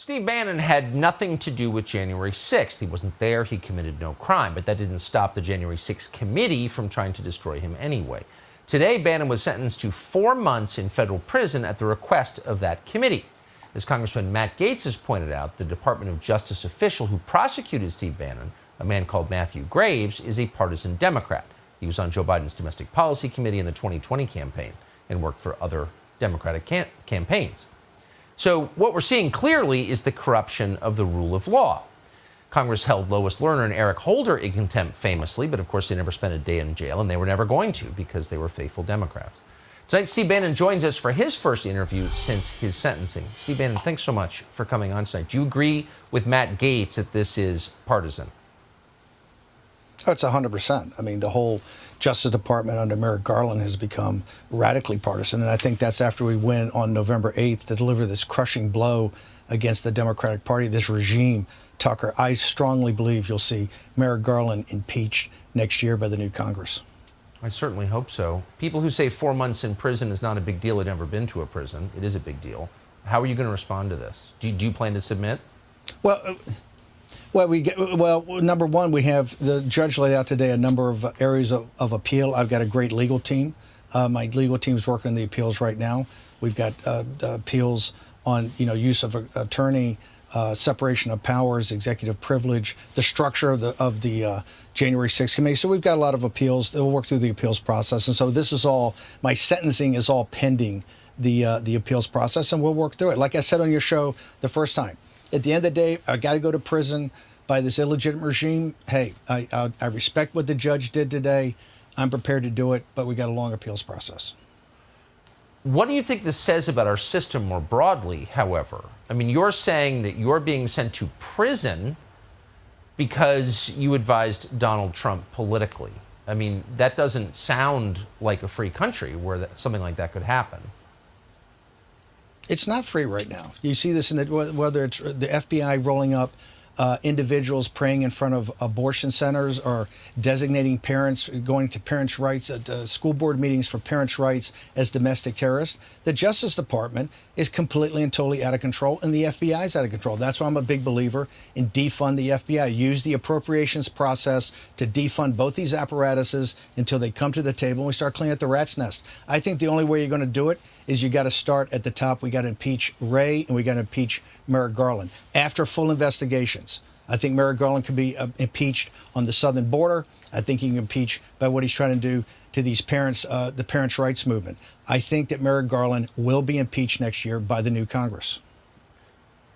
Steve Bannon had nothing to do with January 6th. He wasn't there. He committed no crime. But that didn't stop the January 6th committee from trying to destroy him anyway. Today, Bannon was sentenced to 4 months in federal prison at the request of that committee. As Congressman Matt Gaetz has pointed out, the Department of Justice official who prosecuted Steve Bannon, a man called Matthew Graves, is a partisan Democrat. He was on Joe Biden's domestic policy committee in the 2020 campaign and worked for other Democratic campaigns. So what we're seeing clearly is the corruption of the rule of law. Congress held Lois Lerner and Eric Holder in contempt famously, but of course they never spent a day in jail, and they were never going to because they were faithful Democrats. Tonight, Steve Bannon joins us for his first interview since his sentencing. Steve Bannon, thanks so much for coming on tonight. Do you agree with Matt Gaetz that this is partisan? Oh, it's 100%. I mean, the whole Justice Department under Merrick Garland has become radically partisan, and I think that's after we win on November 8th to deliver this crushing blow against the Democratic Party, this regime. Tucker, I strongly believe you'll see Merrick Garland impeached next year by the new Congress. I certainly hope so. People who say 4 months in prison is not a big deal had never been to a prison. It is a big deal. How are you going to respond to this? Do you plan to submit? Well, number one, we have the judge laid out today a number of areas of appeal. I've got a great legal team. My legal team is working on the appeals right now. We've got appeals on use of attorney, separation of powers, executive privilege, the structure of the January 6th committee. So we've got a lot of appeals. They'll work through the appeals process, and so this is all my sentencing is all pending the appeals process, and we'll work through it. Like I said on your show the first time. At the end of the day, I got to go to prison by this illegitimate regime. Hey, I respect what the judge did today. I'm prepared to do it, but we got a long appeals process. What do you think this says about our system more broadly, however? I mean, you're saying that you're being sent to prison because you advised Donald Trump politically. I mean, that doesn't sound like a free country where something like that could happen. It's not free right now. You see this in whether it's the FBI rolling up individuals praying in front of abortion centers or designating parents, going to parents' rights at school board meetings for parents' rights as domestic terrorists. The Justice Department is completely and totally out of control, and the FBI is out of control. That's why I'm a big believer in defund the FBI. Use the appropriations process to defund both these apparatuses until they come to the table and we start cleaning up the rat's nest. I think the only way you're going to do it is you got to start at the top. We got to impeach Wray and we got to impeach Merrick Garland after full investigations. I think Merrick Garland can be impeached on the southern border. I think he can impeach by what he's trying to do to these parents, the parents' rights movement. I think that Merrick Garland will be impeached next year by the new Congress.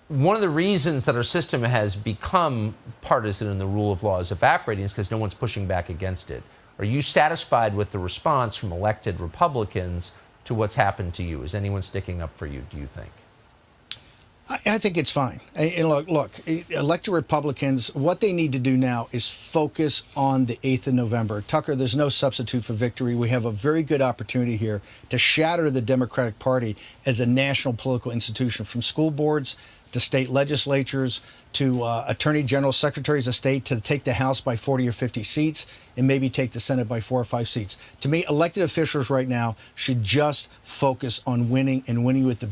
One of the reasons that our system has become partisan and the rule of law is evaporating is because no one's pushing back against it. Are you satisfied with the response from elected Republicans to what's happened to you? Is anyone sticking up for you, do you think? I think it's fine. And look, elected Republicans, what they need to do now is focus on the 8th of November. Tucker, there's no substitute for victory. We have a very good opportunity here to shatter the Democratic Party as a national political institution, from school boards to state legislatures to attorney general, secretaries of state, to take the House by 40 or 50 seats and maybe take the Senate by 4 or 5 seats. To me, elected officials right now should just focus on winning and winning at the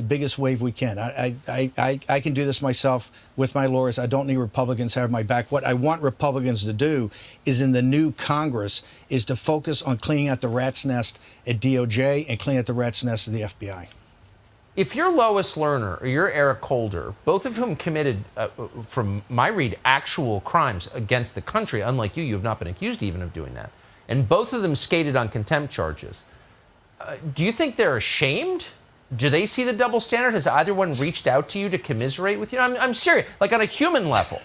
biggest wave we can. I can do this myself with my lawyers. I don't need Republicans to have my back. What I want Republicans to do is in the new Congress is to focus on cleaning out the rat's nest at DOJ and cleaning out the rat's nest of the FBI. If you're Lois Lerner or you're Eric Holder, both of whom committed, from my read, actual crimes against the country, unlike you have not been accused even of doing that, and both of them skated on contempt charges, do you think they're ashamed? Do they see the double standard? Has either one reached out to you to commiserate with you? I'm serious, like on a human level.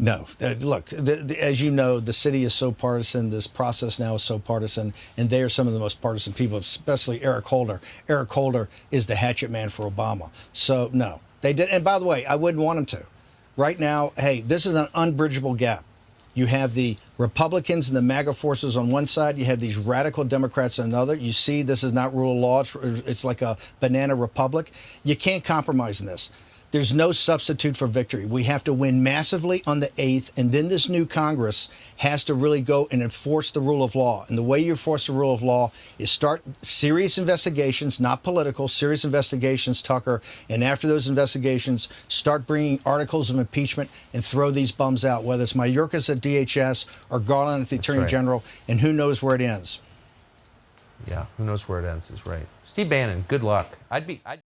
No. Look, as you know, the city is so partisan. This process now is so partisan, and they are some of the most partisan people, especially Eric Holder. Eric Holder is the hatchet man for Obama. So, no, they did. And by the way, I wouldn't want them to. Right now, hey, this is an unbridgeable gap. You have the Republicans and the MAGA forces on one side. You have these radical Democrats on another. You see, this is not rule of law. It's like a banana republic. You can't compromise in this. There's no substitute for victory. We have to win massively on the 8th, and then this new Congress has to really go and enforce the rule of law. And the way you enforce the rule of law is start serious investigations, not political, serious investigations, Tucker. And after those investigations, start bringing articles of impeachment and throw these bums out, whether it's Mayorkas at DHS or Garland at the Attorney General, and who knows where it ends. Yeah, who knows where it ends is right. Steve Bannon, good luck.